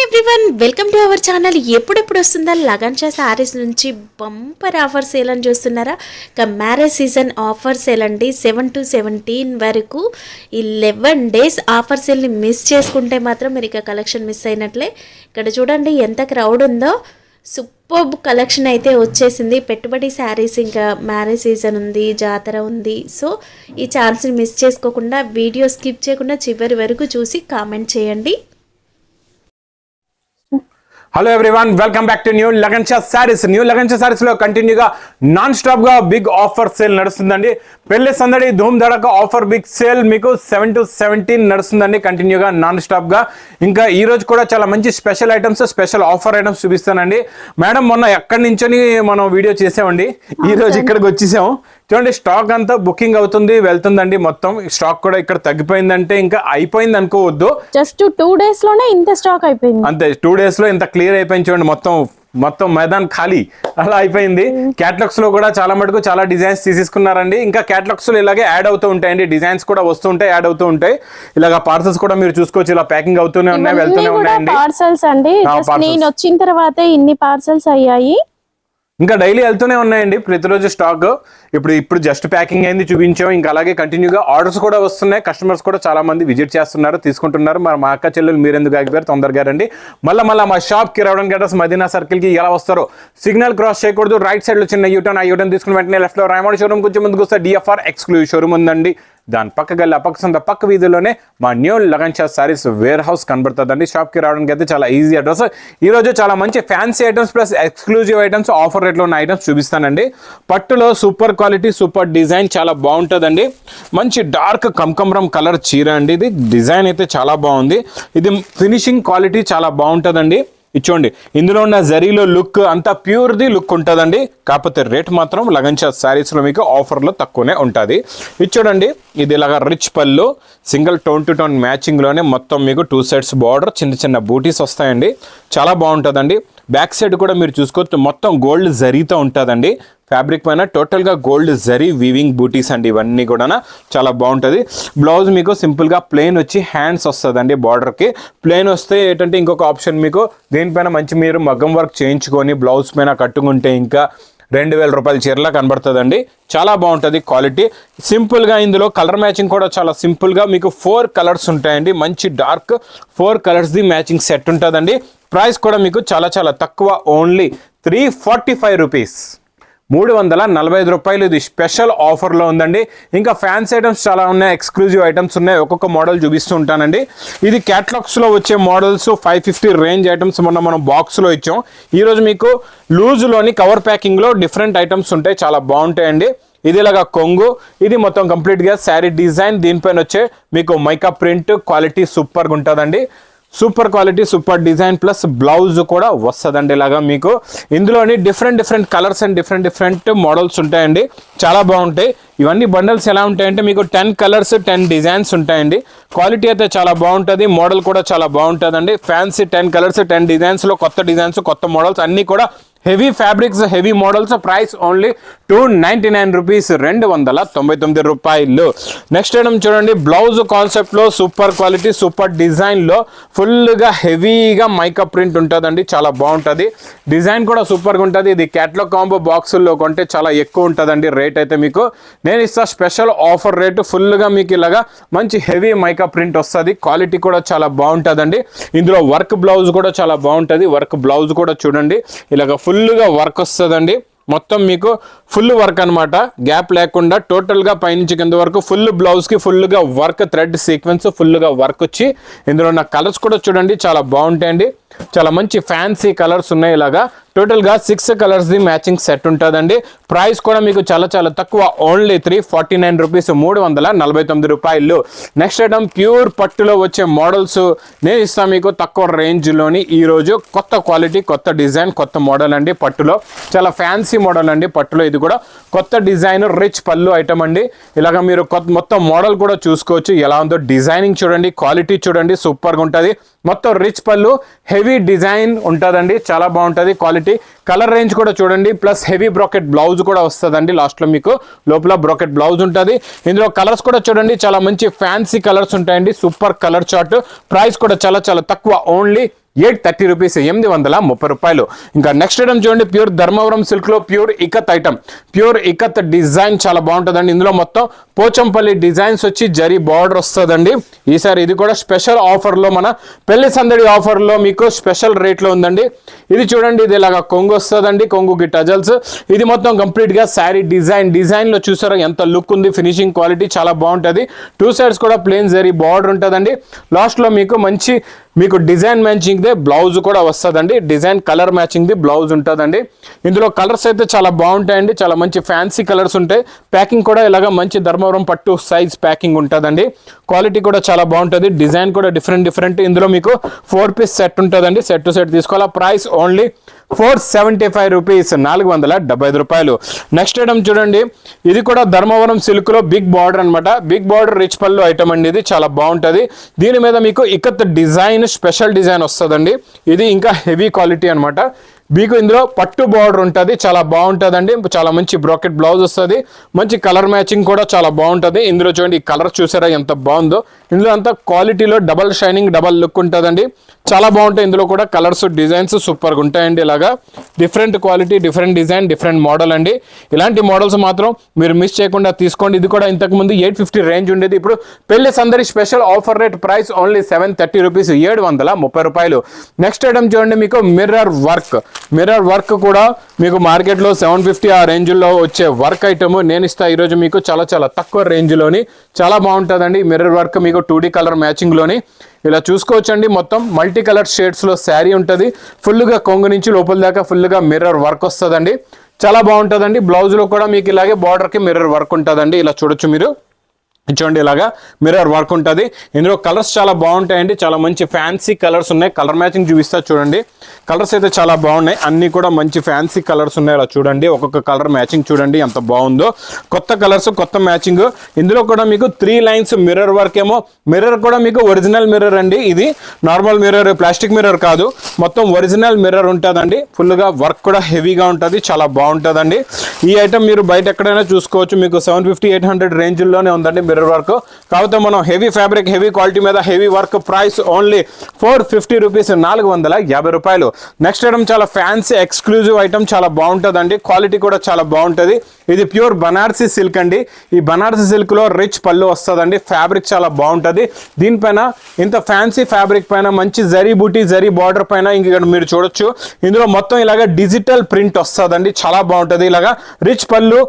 Everyone welcome to our channel. ఎప్పుడెప్పుడు వస్తుందా లగన్షా శారీస్ నుంచి బంపర్ ఆఫర్ సేల్ అని చూస్తున్నారా? ఇక మ్యారేజ్ సీజన్ ఆఫర్ సేల్ అండి. 7 to 17 వరకు 11 days ఆఫర్ సేల్ని మిస్ చేసుకుంటే మాత్రం మీరు ఇక కలెక్షన్ మిస్ అయినట్లే. ఇక్కడ చూడండి ఎంత క్రౌడ్ ఉందో. సూపర్బ్ కలెక్షన్ అయితే వచ్చేసింది. పెట్టుబడి శారీస్, ఇంకా మ్యారేజ్ సీజన్ ఉంది, జాతర ఉంది. సో ఈ ఛాన్స్ని మిస్ చేసుకోకుండా వీడియో స్కిప్ చేయకుండా చివరి వరకు చూసి కామెంట్ చేయండి. Hello everyone, welcome back to new Lagansha saris. New Lagansha saris లో కంటిన్యూగా నాన్ స్టాప్ గా బిగ్ ఆఫర్ సేల్ నడుస్తుందండి. పెళ్లి సందడి ధూమ్ ధడక ఆఫర్ బిగ్ సేల్ మీకు 7 to 17 నడుస్తుందండి కంటిన్యూగా నాన్ స్టాప్ గా. ఇంకా ఈ రోజు కూడా చాలా మంచి special items, special offer items చూపిస్తానండి. మేడం మొన్న ఎక్కడి నుంచొని మనం వీడియో చేసామండి, ఈ రోజు ఇక్కడికి వచ్చేసాము. చూడండి స్టాక్ అంతా బుకింగ్ అవుతుంది, వెళ్తుందండి. మొత్తం స్టాక్ కూడా ఇక్కడ తగ్గిపోయిందంటే ఇంకా అయిపోయింది అనుకోవద్దు. జస్ట్ 2 days లోనే ఇంత స్టాక్ అయిపోయింది. అంతే, 2 days లో ఇంత క్లియర్ అయిపోయింది. చూడండి మొత్తం మైదాన్ ఖాళీ అలా అయిపోయింది. క్యాటలాగ్స్ లో కూడా చాలా మటుకు చాలా డిజైన్స్ తీసేసుకున్నారండి. ఇంకా క్యాటలాగ్స్ లో ఇలాగే యాడ్ అవుతూ ఉంటాయండి, డిజైన్స్ కూడా వస్తూ ఉంటాయి, యాడ్ అవుతూ ఉంటాయి. ఇలాగా పార్సల్స్ కూడా మీరు చూసుకోవచ్చు, ఇలా ప్యాకింగ్ అవుతూనే ఉన్నాయి, వెళ్తూనే ఉన్నాయండి. పార్సల్స్ అండి, నేను వచ్చిన తర్వాత ఇన్ని పార్సల్స్ అయ్యాయి. ఇంకా డైలీ వెళ్తూనే ఉన్నాయండి ప్రతిరోజు స్టాక్. ఇప్పుడు జస్ట్ ప్యాకింగ్ అయింది చూపించాం. ఇంకా అలాగే కంటిన్యూగా ఆర్డర్స్ కూడా వస్తున్నాయి. కస్టమర్స్ కూడా చాలా మంది విజిట్ చేస్తున్నారు, తీసుకుంటున్నారు. మరి మా అక్క చెల్లెలు మీరెందుకు ఆగిపోయారు, తొందరగా రండి. మళ్ళీ మా షాప్కి రావడానికి అడ్రస్ మదీనా సర్కిల్కి ఎలా వస్తారో సిగ్నల్ క్రాస్ చేయకూడదు. రైట్ సైడ్లో చిన్న యూటర్న్, ఆ యూటర్న్ తీసుకుని వెంటనే లెఫ్ట్లో రాయమౌంట్ షోరూమ్ కొంచెం ముందుకు వస్తే DFR ఎక్స్క్లూజివ్ షోరూమ్ ఉందండి. దాని పక్క గల్లి పక్క వీధిలోనే మా new Lagansha saris warehouse కనబడుతుందండి. షాప్కి రావడానికి అయితే చాలా ఈజీ అడ్రస్. ఈరోజు చాలా మంచి fancy items plus exclusive items, offer రేట్లో ఉన్న ఐటమ్స్ చూపిస్తానండి. పట్టులో సూపర్ క్వాలిటీ, సూపర్ డిజైన్ చాలా బాగుంటుందండి. మంచి డార్క్ కమకమరం కలర్ చీర అండి. ఇది డిజైన్ అయితే చాలా బాగుంది. ఇది ఫినిషింగ్ క్వాలిటీ చాలా బాగుంటుందండి. ఇచ్చోండి, ఇందులో ఉన్న జరీలో లుక్ అంతా ప్యూర్ది లుక్ ఉంటుందండి. కాకపోతే రేట్ మాత్రం లగన్షా శారీస్లో మీకు ఆఫర్లో తక్కువనే ఉంటుంది. ఇచ్చోడండి, ఇది ఇలాగా రిచ్ పళ్ళు, సింగిల్ టోన్ టు టోన్ మ్యాచింగ్లోనే మొత్తం మీకు 2 sides బార్డర్, చిన్న బూటీస్ వస్తాయండి. చాలా బాగుంటుందండి. బ్యాక్ సైడ్ కూడా మీరు చూసుకోవచ్చు, మొత్తం గోల్డ్ జరీతో ఉంటుందండి. ఫ్యాబ్రిక్ పైన టోటల్గా గోల్డ్ జరీ వీవింగ్ బూటీస్ అండి. ఇవన్నీ కూడా చాలా బాగుంటుంది. బ్లౌజ్ మీకు సింపుల్గా ప్లెయిన్ వచ్చి హ్యాండ్స్ వస్తుందండి. బార్డర్కి ప్లెయిన్ వస్తే ఏంటంటే ఇంకొక ఆప్షన్ మీకు దీనిపైన మంచి మీరు మగ్గం వర్క్ చేయించుకొని బ్లౌజ్ పైన కట్టుకుంటే ఇంకా 2000 రూపాయల చీరలా కనబడుతుందండి. చాలా బాగుంటుంది క్వాలిటీ. సింపుల్గా ఇందులో కలర్ మ్యాచింగ్ కూడా చాలా సింపుల్గా మీకు 4 కలర్స్ ఉంటాయండి. మంచి డార్క్ 4 కలర్స్ది మ్యాచింగ్ సెట్ ఉంటుందండి. ప్రైస్ కూడా మీకు చాలా తక్కువ, ఓన్లీ 345 రూపీస్, 345 రూపాయలు. ఇది స్పెషల్ ఆఫర్లో ఉందండి. ఇంకా ఫ్యాన్సీ ఐటమ్స్ చాలా ఉన్నాయి, ఎక్స్క్లూజివ్ ఐటమ్స్ ఉన్నాయి. ఒక్కొక్క మోడల్ చూపిస్తూ ఉంటానండి. ఇది క్యాటలాగ్స్లో వచ్చే మోడల్స్ 550 రేంజ్ ఐటమ్స్ మొన్న మనం బాక్స్లో ఇచ్చాం. ఈరోజు మీకు లూజ్లోని కవర్ ప్యాకింగ్లో డిఫరెంట్ ఐటమ్స్ ఉంటాయి, చాలా బాగుంటాయండి. ఇది ఇలాగా కొంగు, ఇది మొత్తం కంప్లీట్గా శారీ డిజైన్. దీనిపైన వచ్చే మీకు మైకా ప్రింట్ క్వాలిటీ సూపర్గా ఉంటుందండి. Super quality, super design plus blouse కూడా వస్తుందండి. ఇలాగా మీకు ఇందులోని different colours and different models ఉంటాయండి. చాలా బాగుంటాయి. ఇవన్నీ బండల్స్ ఎలా ఉంటాయంటే మీకు 10 కలర్స్ 10 డిజైన్స్ ఉంటాయండి. క్వాలిటీ అయితే చాలా బాగుంటుంది, మోడల్ కూడా చాలా బాగుంటుందండి. ఫ్యాన్సీ 10 కలర్స్ 10 డిజైన్స్లో కొత్త డిజైన్స్, కొత్త మోడల్స్ అన్నీ కూడా heavy fabrics, heavy models. Price only 299 rupees, 299 రూపాయలు. నెక్స్ట్ ఐటమ్ చూడండి, బ్లౌజ్ కాన్సెప్ట్లో సూపర్ క్వాలిటీ, సూపర్ డిజైన్లో ఫుల్గా హెవీగా మైకప్ ప్రింట్ ఉంటుందండి. చాలా బాగుంటుంది. డిజైన్ కూడా సూపర్గా ఉంటుంది. ఇది క్యాటలాగ్ కాంబో బాక్సుల్లో కొంటే చాలా ఎక్కువ ఉంటుందండి. రేట్ అయితే మీకు నేను ఇస్తా స్పెషల్ ఆఫర్ రేటు. ఫుల్గా మీకు ఇలాగా మంచి హెవీ మైకప్ ప్రింట్ వస్తుంది. క్వాలిటీ కూడా చాలా బాగుంటుందండి. ఇందులో వర్క్ బ్లౌజ్ కూడా చాలా బాగుంటుంది. వర్క్ బ్లౌజ్ కూడా చూడండి, ఇలాగ ఫుల్గా వర్క్ వస్తుందండి. మొత్తం మీకు ఫుల్ వర్క్ అనమాట, గ్యాప్ లేకుండా టోటల్గా పైనుంచి కింద వరకు ఫుల్ బ్లౌజ్కి ఫుల్గా వర్క్, థ్రెడ్ సీక్వెన్స్ ఫుల్గా వర్క్ వచ్చి ఇందులో ఉన్న కలర్స్ కూడా చూడండి చాలా బాగుంటాయండి. చాలా మంచి ఫ్యాన్సీ కలర్స్ ఉన్నాయి. ఇలాగా టోటల్గా 6 కలర్స్ది మ్యాచింగ్ సెట్ ఉంటుందండి. ప్రైస్ కూడా మీకు చాలా తక్కువ, ఓన్లీ 349 రూపీస్, 349 రూపాయలు. నెక్స్ట్ ఐటమ్ ప్యూర్ పట్టులో వచ్చే మోడల్స్ నేను ఇస్తాను మీకు తక్కువ రేంజ్లోని. ఈరోజు కొత్త క్వాలిటీ, కొత్త డిజైన్, కొత్త మోడల్ అండి. పట్టులో చాలా ఫ్యాన్సీ మోడల్ అండి. పట్టులో ఇది కూడా కొత్త డిజైన్, రిచ్ పళ్ళు ఐటమ్ అండి. ఇలాగ మీరు మొత్తం మోడల్ కూడా చూసుకోవచ్చు ఎలా ఉందో. డిజైనింగ్ చూడండి, క్వాలిటీ చూడండి, సూపర్గా ఉంటుంది. మొత్తం రిచ్ పళ్ళు, హెవీ డిజైన్ ఉంటుందండి. చాలా బాగుంటుంది క్వాలిటీ. కలర్ రేంజ్ కూడా చూడండి, ప్లస్ హెవీ బ్రాకెట్ బ్లౌజ్ కూడా వస్తుందండి. లాస్ట్లో మీకు లోపల బ్రాకెట్ బ్లౌజ్ ఉంటుంది. ఇందులో కలర్స్ కూడా చూడండి, చాలా మంచి ఫ్యాన్సీ కలర్స్ ఉంటాయండి. Super colour chart. ప్రైస్ కూడా చాలా తక్కువ, ఓన్లీ 830 రూపీస్, 830 రూపాయలు. ఇంకా నెక్స్ట్ ఐటమ్ చూడండి, ప్యూర్ ధర్మవరం సిల్క్ లో pure ikat item. Pure ikat design చాలా బాగుంటుందండి. ఇందులో మొత్తం పోచంపల్లి డిజైన్స్ వచ్చి జరీ బార్డర్ వస్తుందండి. ఈసారి ఇది కూడా స్పెషల్ ఆఫర్ లో, మన పెళ్లి సందడి ఆఫర్ లో మీకు స్పెషల్ రేట్ లో ఉందండి. ఇది చూడండి, ఇది ఇలాగా కొంగు వస్తుందండి, కొంగుకి టజల్స్. ఇది మొత్తం కంప్లీట్ గా శారీ డిజైన్ లో చూసారా ఎంత లుక్ ఉంది, ఫినిషింగ్ క్వాలిటీ చాలా బాగుంటది. 2 సైడ్స్ కూడా ప్లెయిన్ జరీ బార్డర్ ఉంటుందండి. లాస్ట్ లో మీకు డిజైన్ మ్యాచింగ్ దే బ్లౌజ్ కూడా వస్తుందండి. Design colour matching the blouse ఉంటుందండి. ఇందులో కలర్స్ అయితే చాలా బాగుంటాయండి, చాలా మంచి ఫ్యాన్సీ కలర్స్ ఉంటాయి. ప్యాకింగ్ కూడా ఇలాగా మంచి ధర్మవరం పట్టు సైజ్ ప్యాకింగ్ ఉంటుందండి. క్వాలిటీ కూడా చాలా బాగుంటుంది. డిజైన్ కూడా డిఫరెంట్. ఇందులో మీకు 4 పీస్ సెట్ ఉంటుందండి. సెట్ టు సెట్ తీసుకోవాలా. ప్రైస్ ఓన్లీ 475 రూపీస్, 475 రూపాయలు. నెక్స్ట్ ఐటమ్ చూడండి, ఇది కూడా ధర్మవరం సిల్క్ లో బిగ్ బార్డర్ అనమాట. బిగ్ బార్డర్ రిచ్ పళ్ళు ఐటమ్ అండి. ఇది చాలా బాగుంటది. దీని మీద మీకు ఇకత్ డిజైన్, స్పెషల్ డిజైన్ వస్తుందండి. ఇది ఇంకా హెవీ క్వాలిటీ అనమాట. మీకు ఇందులో పట్టు బార్డర్ ఉంటుంది, చాలా బాగుంటుందండి. చాలా మంచి బ్రాకెట్ బ్లౌజ్ వస్తుంది. మంచి కలర్ మ్యాచింగ్ కూడా చాలా బాగుంటుంది. ఇందులో చూడండి, ఈ కలర్ చూసారా ఎంత బాగుందో. ఇందులో అంతా క్వాలిటీలో డబల్ షైనింగ్, డబల్ లుక్ ఉంటుందండి. చాలా బాగుంటాయి. ఇందులో కూడా కలర్స్, డిజైన్స్ సూపర్గా ఉంటాయండి. ఇలాగా different quality, different design, different model అండి. ఇలాంటి మోడల్స్ మాత్రం మీరు మిస్ చేయకుండా తీసుకోండి. ఇది కూడా ఇంతకుముందు 850 రేంజ్ ఉండేది. ఇప్పుడు పెళ్లి సందడి special offer rate, price only 730 rupees, 730 రూపాయలు. నెక్స్ట్ ఐటమ్ చూడండి, మీకు మిర్రర్ వర్క్ కూడా మీకు మార్కెట్లో 750 ఆ రేంజ్లో వచ్చే వర్క్ ఐటమ్ నేను ఇస్తా ఈరోజు మీకు చాలా తక్కువ రేంజ్లోని. చాలా బాగుంటుందండి. మిర్రర్ వర్క్ మీకు 2D కలర్ మ్యాచింగ్లోని ఇలా చూసుకోవచ్చండి. మొత్తం మల్టీ కలర్ షేడ్స్లో శారీ ఉంటుంది. ఫుల్గా కొంగు నుంచి లోపల దాకా ఫుల్గా మిర్రర్ వర్క్ వస్తుందండి. చాలా బాగుంటుందండి. బ్లౌజ్లో కూడా మీకు ఇలాగే బార్డర్కి మిర్రర్ వర్క్ ఉంటుందండి. ఇలా చూడొచ్చు మీరు. చూడండి, ఇలాగా మిర్రర్ వర్క్ ఉంటుంది. ఇందులో కలర్స్ చాలా బాగుంటాయండి. చాలా మంచి ఫ్యాన్సీ కలర్స్ ఉన్నాయి. కలర్ మ్యాచింగ్ చూపిస్తా చూడండి. కలర్స్ అయితే చాలా బాగున్నాయి. అన్ని కూడా మంచి ఫ్యాన్సీ కలర్స్ ఉన్నాయి. ఇలా చూడండి, ఒక్కొక్క కలర్ మ్యాచింగ్ చూడండి ఎంత బాగుందో. కొత్త కలర్స్, కొత్త మ్యాచింగ్. ఇందులో కూడా మీకు 3 లైన్స్ మిర్రర్ వర్క్ ఏమో. మిర్రర్ కూడా మీకు ఒరిజినల్ మిర్రర్ అండి. ఇది నార్మల్ మిర్రర్, ప్లాస్టిక్ మిర్రర్ కాదు, మొత్తం ఒరిజినల్ మిర్రర్ ఉంటుందండి. ఫుల్గా వర్క్ కూడా హెవీగా ఉంటుంది. చాలా బాగుంటుందండి. ఈ ఐటమ్ మీరు బయట ఎక్కడైనా చూసుకోవచ్చు. మీకు 750-800 రేంజ్లోనే ఉందండి మిర్రర్ వర్క్. కాకపోతే మనం హెవీ ఫ్యాబ్రిక్, హెవీ క్వాలిటీ మీద heavy work. Price only 450 rupees, 450 రూపాయలు. నెక్స్ట్ ఐటమ్ చాలా ఫ్యాన్సీ ఎక్స్క్లూజివ్ ఐటమ్, చాలా బాగుంటుందండి. క్వాలిటీ కూడా చాలా బాగుంటుంది. ఇది ప్యూర్ బనారసీ సిల్క్ అండి. ఈ బనారసీ సిల్క్ లో రిచ్ పళ్ళు వస్తుందండి. ఫ్యాబ్రిక్ చాలా బాగుంటుంది. దీనిపైన ఇంత ఫ్యాన్సీ ఫ్యాబ్రిక్ పైన మంచి జరీ బూటీ, జరీ బార్డర్ పైన ఇక్కడ మీరు చూడొచ్చు. ఇందులో మొత్తం ఇలాగా డిజిటల్ ప్రింట్ వస్తుందండి. చాలా బాగుంటుంది. ఇలాగా రిచ్ పళ్ళు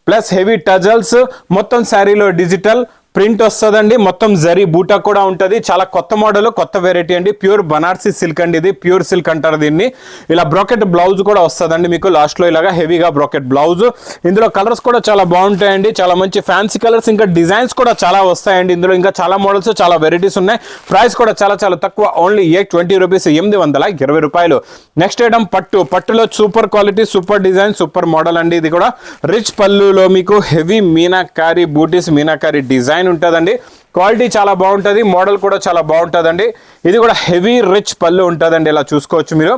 ప్లస్ హెవీ టజల్స్, మొత్తం శారీలో డిజిటల్ ప్రింట్ వస్తుందండి. మొత్తం జరీ బూటా కూడా ఉంటుంది. చాలా కొత్త మోడల్, కొత్త వెరైటీ అండి. ప్యూర్ బనారసీ సిల్క్ అండి. ఇది ప్యూర్ సిల్క్ అంటారు దీన్ని. ఇలా బ్రాకెట్ బ్లౌజ్ కూడా వస్తుందండి మీకు. లాస్ట్ లో ఇలాగా హెవీగా బ్రాకెట్ బ్లౌజ్. ఇందులో కలర్స్ కూడా చాలా బాగుంటాయండి. చాలా మంచి ఫ్యాన్సీ కలర్స్, ఇంకా డిజైన్స్ కూడా చాలా వస్తాయండి. ఇందులో ఇంకా చాలా మోడల్స్, చాలా వెరైటీస్ ఉన్నాయి. ప్రైస్ కూడా చాలా తక్కువ, ఓన్లీ 820 రూపీస్, 820 రూపాయలు. నెక్స్ట్ ఐటమ్ పట్టులో super quality, super design, super model అండి. ఇది కూడా రిచ్ పళ్ళులో మీకు హెవీ మీనాకారి బూటీస్, మీనాకారి డిజైన్ ఉంటుందండి. క్వాలిటీ చాలా బాగుంటుంది. మోడల్ కూడా చాలా బాగుంటుందండి. ఇది కూడా హెవీ రిచ్ పళ్ళు ఉంటుందండి. ఇలా చూసుకోవచ్చు మీరు.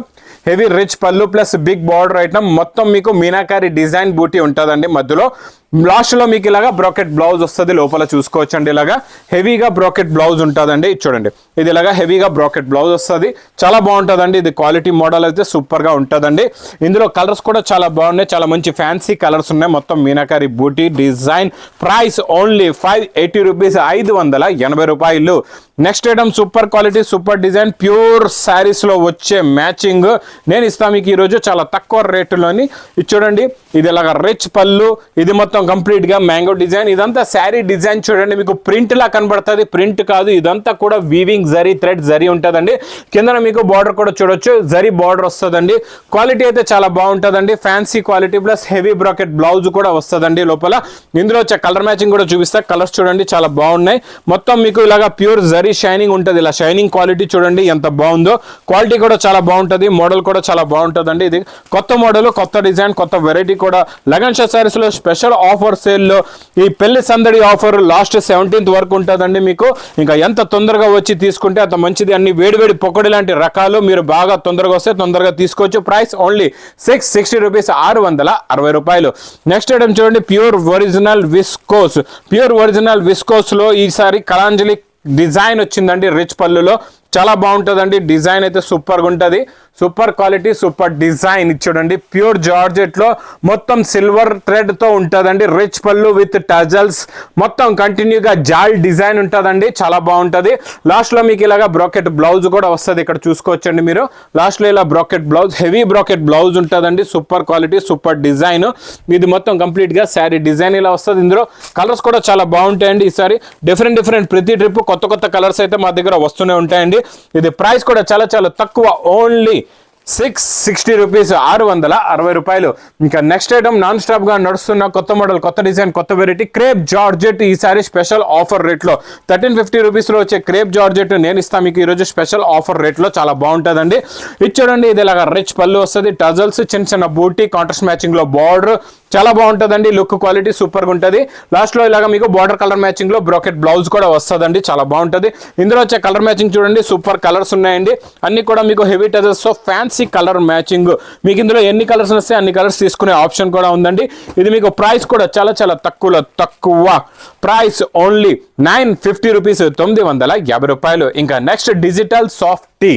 హెవీ రిచ్ పళ్ళు ప్లస్ బిగ్ బార్డర్ ఐటమ్. మొత్తం మీకు మీనాకారి డిజైన్ బూటీ ఉంటుందండి మధ్యలో. లాస్ట్ లో మీకు ఇలాగా బ్రాకెట్ బ్లౌజ్ వస్తుంది. లోపల చూసుకోవచ్చు అండి. ఇలాగా హెవీగా బ్రాకెట్ బ్లౌజ్ ఉంటుందండి. చూడండి, ఇది ఇలాగా హెవీగా బ్రాకెట్ బ్లౌజ్ వస్తుంది. చాలా బాగుంటుందండి. ఇది క్వాలిటీ మోడల్ అయితే సూపర్ గా ఉంటుందండి. ఇందులో కలర్స్ కూడా చాలా బాగున్నాయి. చాలా మంచి ఫ్యాన్సీ కలర్స్ ఉన్నాయి. మొత్తం మీనాకారి బూటీ డిజైన్. ప్రైస్ ఓన్లీ 580 రూపీస్, 580 రూపాయలు. Next item super quality, super design, pure saris లో వచ్చే మ్యాచింగ్ నేను ఇస్తాను మీకు ఈరోజు చాలా తక్కువ రేటులోని. ఇది చూడండి, ఇది ఇలాగా రిచ్ పళ్ళు. ఇది మొత్తం కంప్లీట్ గా మ్యాంగో డిజైన్. ఇదంతా శారీ డిజైన్ చూడండి, మీకు ప్రింట్ లా కనబడుతుంది. ప్రింట్ కాదు, ఇదంతా కూడా వీవింగ్ జరీ, థ్రెడ్ జరీ ఉంటుందండి. కింద మీకు బార్డర్ కూడా చూడొచ్చు, జరీ బార్డర్ వస్తుందండి. క్వాలిటీ అయితే చాలా బాగుంటుందండి. Fancy quality plus heavy bracket blouse కూడా వస్తుందండి లోపల. ఇందులో వచ్చే కలర్ మ్యాచింగ్ కూడా చూపిస్తా. కలర్స్ చూడండి చాలా బాగున్నాయి. మొత్తం మీకు ఇలాగా ప్యూర్ జరీ షైనింగ్ ఉంటుంది. ఇలా షైనింగ్ క్వాలిటీ చూడండి ఎంత బాగుందో. క్వాలిటీ కూడా చాలా బాగుంటుంది. మోడల్ కూడా చాలా బాగుంటుందండి. ఇది కొత్త మోడల్, కొత్త డిజైన్, కొత్త వెరైటీ కూడా. లగన్ షా సారీస్ లో స్పెషల్ ఆఫర్ సేల్ లో ఈ పెళ్లి సందడి ఆఫర్ లాస్ట్ 17th వరకు ఉంటుందండి మీకు. ఇంకా ఎంత తొందరగా వచ్చి తీసుకుంటే అంత మంచిది. అన్ని వేడివేడి పొక్కడి లాంటి రకాలు మీరు బాగా తొందరగా వస్తే తొందరగా తీసుకోవచ్చు. ప్రైస్ ఓన్లీ 660 రూపీస్, 660 రూపాయలు. నెక్స్ట్ ఐటమ్ చూడండి, pure original viscose. Pure original viscose లో ఈసారి కళాంజలి డిజైన్ వచ్చిందండి రిచ్ పళ్ళులో. చాలా బాగుంటుందండి. డిజైన్ అయితే సూపర్గా ఉంటుంది, సూపర్ క్వాలిటీ, సూపర్ డిజైన్. చూడండి ప్యూర్ జార్జెట్ లో మొత్తం సిల్వర్ థ్రెడ్ తో ఉంటుందండి. రిచ్ పళ్ళు విత్ టజల్స్, మొత్తం కంటిన్యూగా జాల్ డిజైన్ ఉంటుందండి, చాలా బాగుంటుంది. లాస్ట్ లో మీకు ఇలాగా బ్రాకెట్ బ్లౌజ్ కూడా వస్తుంది, ఇక్కడ చూసుకోవచ్చండి మీరు. లాస్ట్ లో ఇలా bracket blouse, heavy bracket blouse ఉంటుందండి. Super quality, super design. ఇది మొత్తం కంప్లీట్ గా శారీ డిజైన్ ఇలా వస్తుంది. ఇందులో కలర్స్ కూడా చాలా బాగుంటాయండి. ఈసారి డిఫరెంట్ ప్రతి ట్రిప్ కొత్త కలర్స్ అయితే మా దగ్గర వస్తూనే ఉంటాయండి. ఇది ప్రైస్ కూడా చాలా చాలా తక్కువ, ఓన్లీ 660 రూపీస్, 660 రూపాయలు. ఇంకా నెక్స్ట్ ఐటమ్ నాన్ స్టాప్ గా నడుస్తున్న కొత్త మోడల్, కొత్త డిజైన్, కొత్త వెరైటీ క్రేప్ జార్జెట్. ఈసారి స్పెషల్ ఆఫర్ రేట్ లో 1350 రూపీస్ లో వచ్చే క్రేప్ జార్జెట్ నేను ఇస్తాను మీకు ఈరోజు స్పెషల్ ఆఫర్ రేట్ లో. చాలా బాగుంటుందండి. ఇది చూడండి, ఇది ఇలాగా రిచ్ పళ్ళు వస్తుంది, టజల్స్, చిన్న చిన్న బూటీ, కాంట్రాస్ట్ మ్యాచింగ్ లో బార్డర్, చాలా బాగుంటుందండి. లుక్ క్వాలిటీ సూపర్ గా ఉంటుంది. లాస్ట్ లో ఇలాగా మీకు బార్డర్ కలర్ మ్యాచింగ్ లో బ్రాకెట్ బ్లౌజ్ కూడా వస్తుందండి, చాలా బాగుంటుంది. ఇందులో వచ్చే కలర్ మ్యాచింగ్ చూడండి, సూపర్ కలర్స్ ఉన్నాయండి. అన్ని కూడా మీకు హెవీ టజల్స్ తో ఫ్యాన్సీ కలర్ మ్యాచింగ్. మీకు ఇందులో ఎన్ని కలర్స్ వస్తే అన్ని కలర్స్ తీసుకునే ఆప్షన్ కూడా ఉందండి. ఇది మీకు ప్రైస్ కూడా చాలా చాలా తక్కువ ప్రైస్, ఓన్లీ 950 రూపీస్, 950 రూపాయలు. ఇంకా నెక్స్ట్ డిజిటల్ సాఫ్టీ.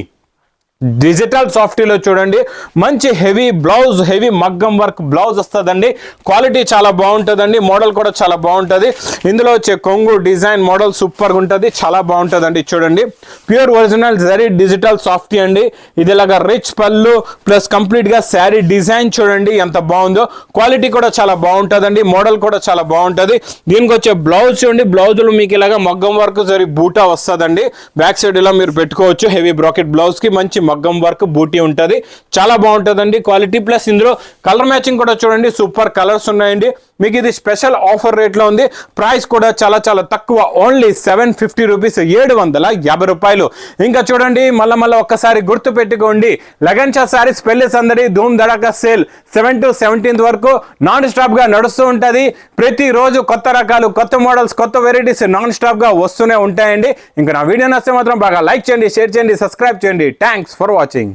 డిజిటల్ సాఫ్టీలో చూడండి మంచి హెవీ బ్లౌజ్, హెవీ మగ్గం వర్క్ బ్లౌజ్ వస్తుందండి. క్వాలిటీ చాలా బాగుంటుందండి, మోడల్ కూడా చాలా బాగుంటుంది. ఇందులో వచ్చే కొంగు డిజైన్ మోడల్ సూపర్గా ఉంటుంది, చాలా బాగుంటుందండి. చూడండి pure original zari digital softy అండి. ఇది ఇలాగా రిచ్ పళ్ళు ప్లస్ కంప్లీట్గా శారీ డిజైన్ చూడండి ఎంత బాగుందో. క్వాలిటీ కూడా చాలా బాగుంటుందండి, మోడల్ కూడా చాలా బాగుంటుంది. దీనికి వచ్చే బ్లౌజ్ చూడండి, బ్లౌజులు మీకు ఇలాగా మగ్గం వర్క్ జరీ బూటా వస్తుందండి. బ్యాక్ సైడ్ ఇలా మీరు పెట్టుకోవచ్చు. హెవీ బ్రాకెట్ బ్లౌజ్కి మంచి మగ్గం వర్క్ బూటీ ఉంటుంది, చాలా బాగుంటుందండి క్వాలిటీ. ప్లస్ ఇందులో కలర్ మ్యాచింగ్ కూడా చూడండి, సూపర్ కలర్స్ ఉన్నాయండి. మీకు ఇది స్పెషల్ ఆఫర్ రేట్లో ఉంది. ప్రైస్ కూడా చాలా చాలా తక్కువ, ఓన్లీ 750 రూపీస్, 750 రూపాయలు. ఇంకా చూడండి మళ్ళీ ఒక్కసారి గుర్తు పెట్టుకోండి, లగన్ షా సారీస్ పెళ్లి సందడి ధూమ్ ధడాకా సేల్ 7 to 17 వరకు నాన్ స్టాప్ గా నడుస్తూ ఉంటుంది. ప్రతిరోజు కొత్త రకాలు, కొత్త మోడల్స్, కొత్త వెరైటీస్ నాన్ స్టాప్ గా వస్తూనే ఉంటాయండి. ఇంకా నా వీడియో నచ్చితే మాత్రం బాగా లైక్ చేయండి, షేర్ చేయండి, సబ్స్క్రైబ్ చేయండి. Thanks for watching.